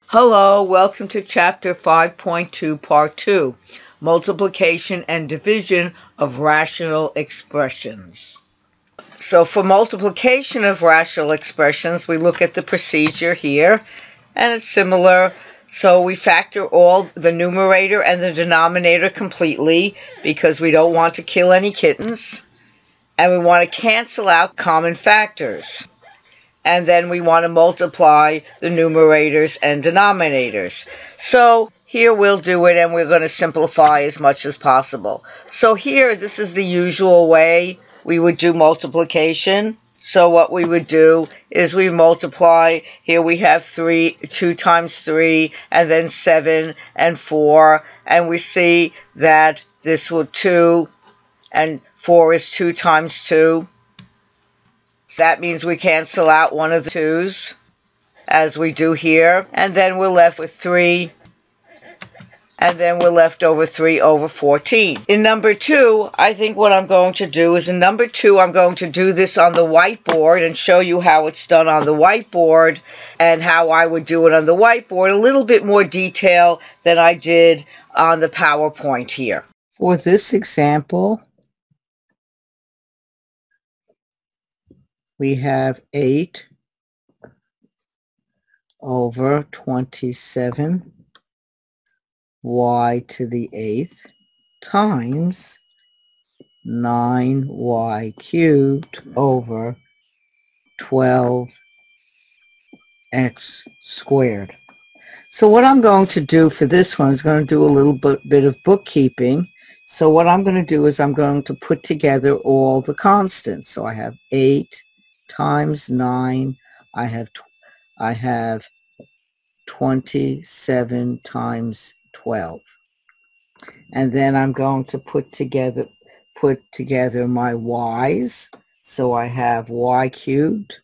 Hello, welcome to Chapter 5.2, Part 2, Multiplication and Division of Rational Expressions. So for multiplication of rational expressions, we look at the procedure here, and it's similar. So we factor all the numerator and the denominator completely because we don't want to kill any kittens, and we want to cancel out common factors. And then we want to multiply the numerators and denominators. So here we'll do it, and we're going to simplify as much as possible. So here, this is the usual way we would do multiplication. So what we would do is we multiply. Here we have 2 times 3, and then 7 and 4. And we see that this will 2, and 4 is 2 times 2. So that means we cancel out one of the 2's, as we do here, and then we're left with 3, and then we're left over 3 over 14. In number 2, I think what I'm going to do is in number 2, I'm going to do this on the whiteboard and show you how it's done on the whiteboard and how I would do it on the whiteboard, a little bit more detail than I did on the PowerPoint here. For this example, we have 8 over 27 y to the 8th times 9y cubed over 12x squared. So what I'm going to do for this one is going to do a little bit of bookkeeping. So what I'm going to do is I'm going to put together all the constants. So I have 8 times 9, I have 27 times 12. And then I'm going to put together my y's. So I have y cubed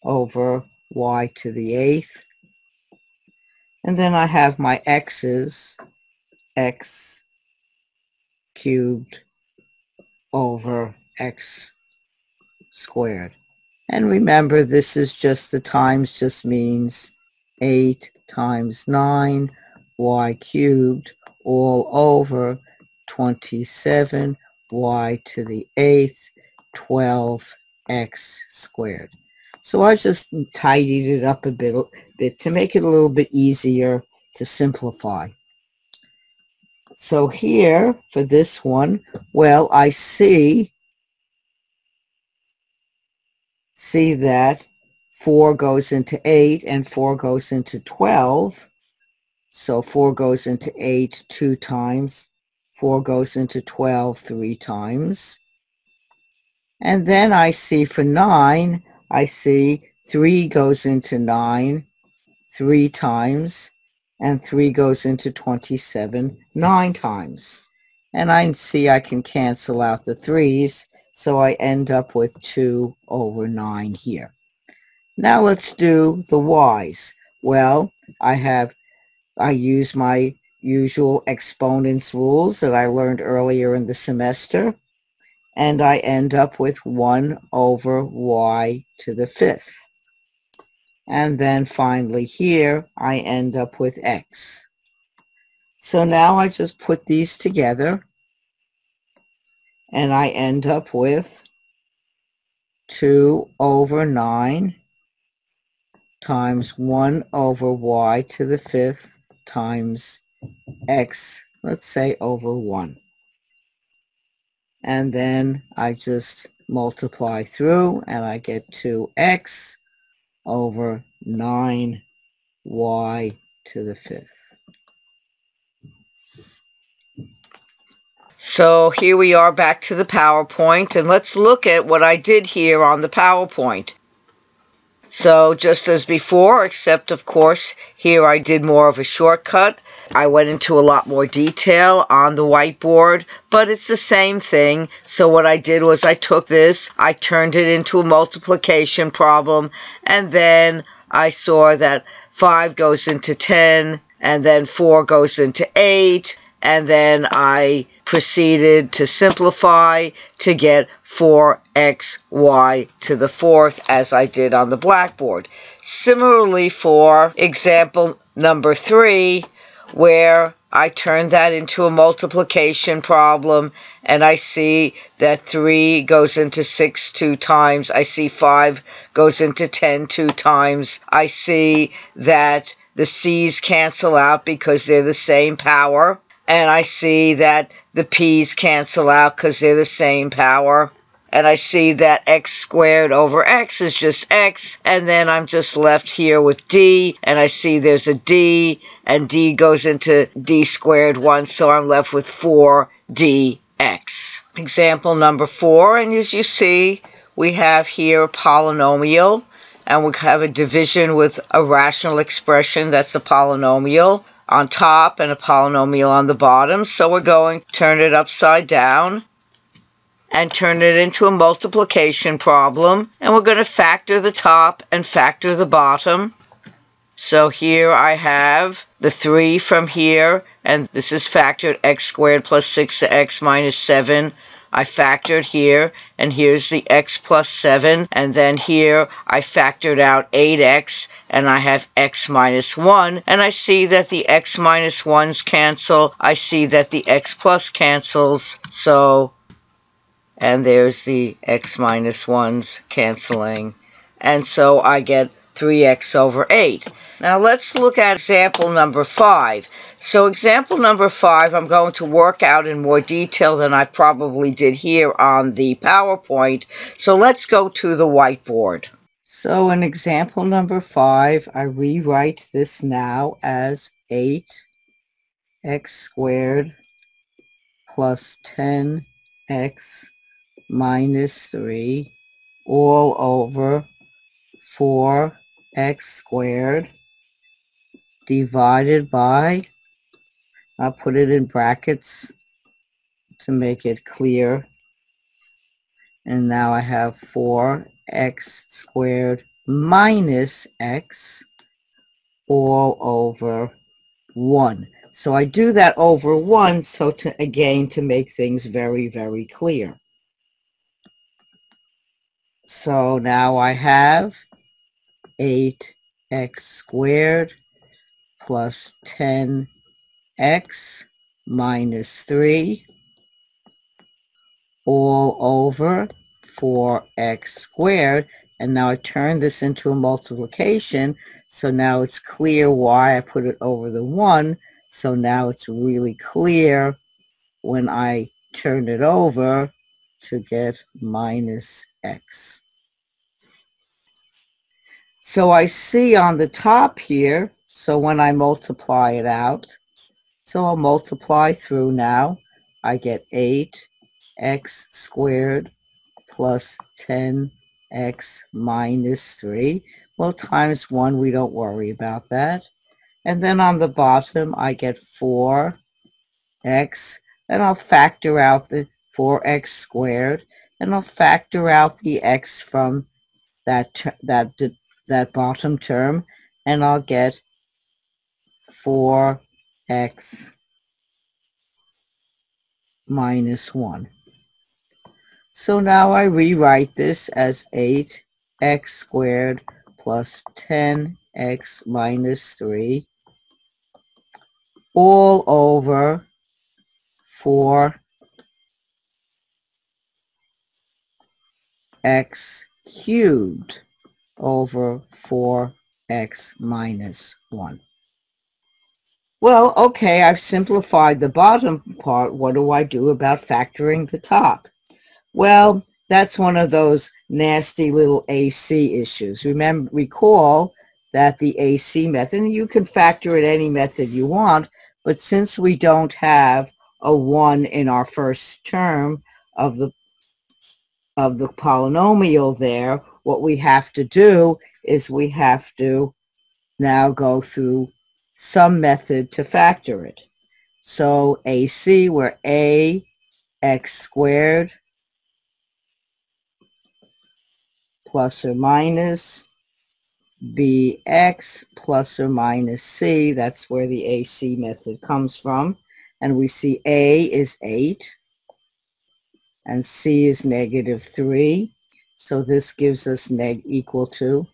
over y to the 8th. And then I have my x's, x cubed over x squared. And remember, this is just the times just means 8 times 9 y cubed all over 27 y to the 8th 12x squared. So I just tidied it up a bit to make it a little bit easier to simplify. So here for this one, well, I see that 4 goes into 8 and 4 goes into 12. So 4 goes into 8 2 times. 4 goes into 12 3 times. And then I see for 9, I see 3 goes into 9 3 times. And 3 goes into 27 9 times. And I see I can cancel out the 3's. So I end up with 2 over 9 here. Now let's do the y's. Well, I use my usual exponents rules that I learned earlier in the semester. And I end up with 1 over y to the 5th. And then finally here, I end up with x. So now I just put these together. And I end up with 2 over 9 times 1 over y to the 5th times x, let's say, over 1. And then I just multiply through, and I get 2x over 9y to the 5th. So here we are back to the PowerPoint, and let's look at what I did here on the PowerPoint. So just as before, except of course here I did more of a shortcut. I went into a lot more detail on the whiteboard, but it's the same thing. So what I did was I took this, I turned it into a multiplication problem, and then I saw that 5 goes into 10, and then 4 goes into 8, and then I proceeded to simplify to get 4xy to the fourth as I did on the blackboard. Similarly for example number 3, where I turned that into a multiplication problem, and I see that 3 goes into 6 2 times. I see 5 goes into 10 2 times. I see that the c's cancel out because they're the same power, and I see that the p's cancel out because they're the same power. And I see that x squared over x is just x, and then I'm just left here with d, and I see there's a d, and d goes into d squared once, so I'm left with 4dx. Example number 4, and as you see, we have here a polynomial, and we have a division with a rational expression that's a polynomial on top and a polynomial on the bottom, so we're going to turn it upside down and turn it into a multiplication problem, and we're going to factor the top and factor the bottom. So here I have the 3 from here, and this is factored x squared plus 6x minus 7. I factored here, and here's the x plus 7, and then here I factored out 8x, and I have x minus 1, and I see that the x minus 1's cancel. I see that the x plus cancels, and there's the x minus 1's canceling. And so I get 3x over 8. Now let's look at example number 5. So example number 5, I'm going to work out in more detail than I probably did here on the PowerPoint. So let's go to the whiteboard. So in example number 5, I rewrite this now as 8x squared plus 10x minus 3 all over 4x squared divided by, I'll put it in brackets to make it clear, and now I have 4x squared minus x all over 1. So I do that over 1 so to make things very, very clear. So now I have 8x squared plus 10x minus 3 all over 4x squared. And now I turn this into a multiplication, so now it's clear why I put it over the 1. So now it's really clear when I turn it over to get minus x. So I see on the top here, so when I multiply it out, so I'll multiply through now, I get 8x squared plus 10x minus 3. Well, times 1, we don't worry about that. And then on the bottom, I get 4x, and I'll factor out the 4x squared, and I'll factor out the x from that bottom term, and I'll get 4x minus 1. So now I rewrite this as 8x squared plus 10x minus 3 all over 4x cubed over 4x minus 1. Well, okay, I've simplified the bottom part. What do I do about factoring the top? Well, that's one of those nasty little AC issues. Recall that the AC method, and you can factor it any method you want, but since we don't have a 1 in our first term of the polynomial there, what we have to do is we have to now go through some method to factor it. So AC, where A x squared plus or minus bx plus or minus c, that's where the AC method comes from. and we see A is 8, and C is -3. So this gives us equal to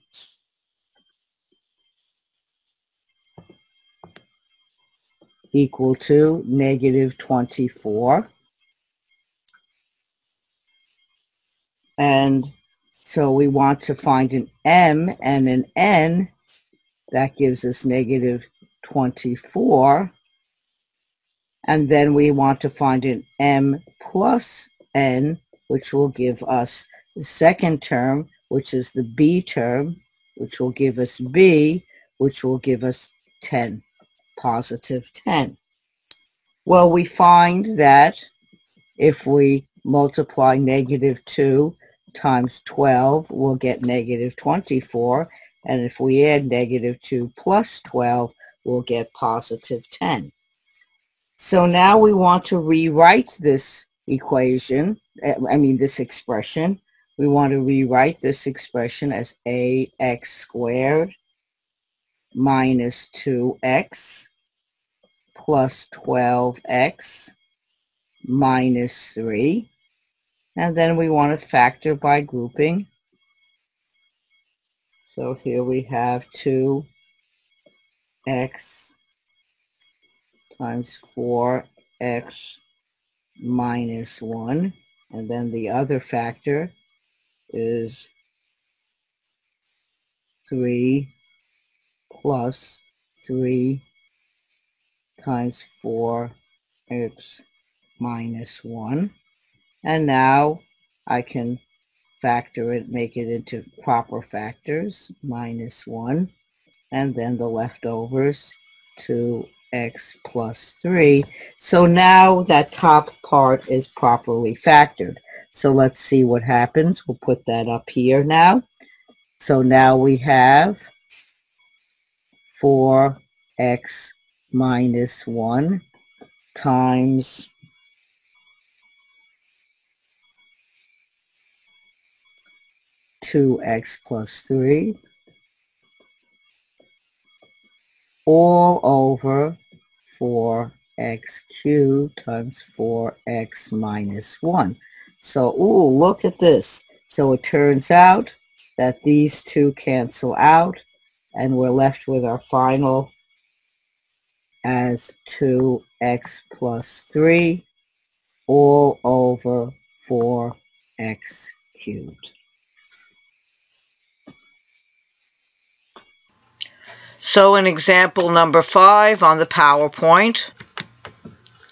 -24. And so we want to find an M and an N. That gives us -24. And then we want to find an M plus N, which will give us the second term, which is the B term, which will give us B, which will give us 10, positive 10. Well, we find that if we multiply -2 times 12, we'll get -24. And if we add -2 plus 12, we'll get positive 10. So now we want to rewrite this equation, this expression. We want to rewrite this expression as ax squared minus 2x plus 12x minus 3. And then we want to factor by grouping. So here we have 2x times 4x minus 1. And then the other factor is 3 plus 3 times 4x minus 1. And now I can factor it, make it into proper factors, minus 1. And then the leftovers, 2x plus 3. So now that top part is properly factored. So let's see what happens. We'll put that up here now. So now we have 4x minus 1 times 2x plus 3 all over 4x cubed times 4x minus 1. So, look at this. So it turns out that these two cancel out, and we're left with our final as 2x plus 3 all over 4x cubed. So in example number 5 on the PowerPoint,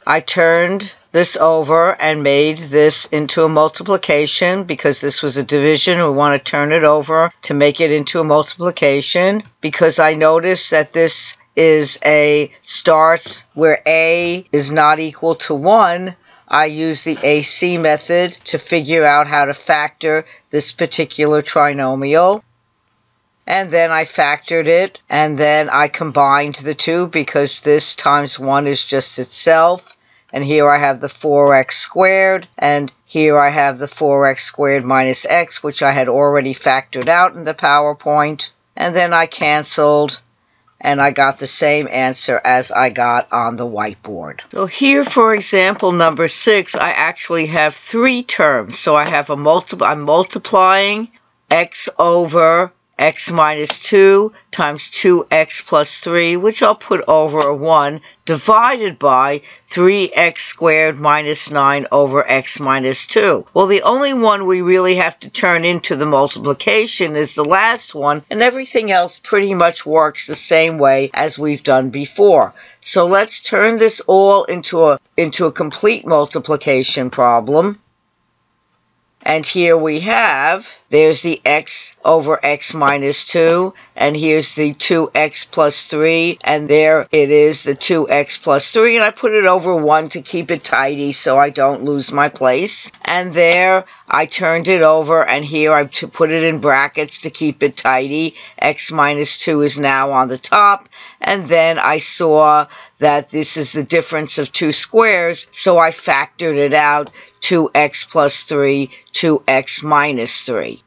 I turned this over and made this into a multiplication because this was a division. We want to turn it over to make it into a multiplication because I noticed that this is starts where A is not equal to 1. I use the AC method to figure out how to factor this particular trinomial. And then I factored it, and then I combined the two because this times 1 is just itself. And here I have the 4x squared, and here I have the 4x squared minus x, which I had already factored out in the PowerPoint. And then I canceled, and I got the same answer as I got on the whiteboard. So here, for example, number 6, I actually have 3 terms. So I have I'm multiplying x over x minus 2 times 2x plus 3, which I'll put over a 1, divided by 3x squared minus 9 over x minus 2. Well, the only one we really have to turn into the multiplication is the last one, and everything else pretty much works the same way as we've done before. So let's turn this all into a complete multiplication problem. And here we have, there's the x over x minus 2, and here's the 2x plus 3, and there it is, the 2x plus 3, and I put it over 1 to keep it tidy so I don't lose my place. And there I turned it over, and here I put it in brackets to keep it tidy. X minus 2 is now on the top, and then I saw that this is the difference of 2 squares, so I factored it out, 2x plus 3, 2x minus 3.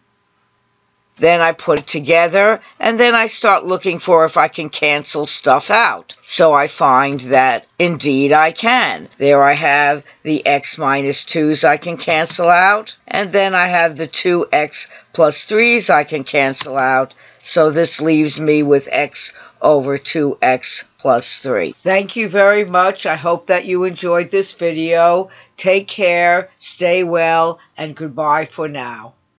Then I put it together, and then I start looking for if I can cancel stuff out. So I find that indeed I can. There I have the x minus 2's I can cancel out, and then I have the 2x plus 3's I can cancel out. So this leaves me with x over 2x plus 3. Thank you very much. I hope that you enjoyed this video. Take care, stay well, and goodbye for now.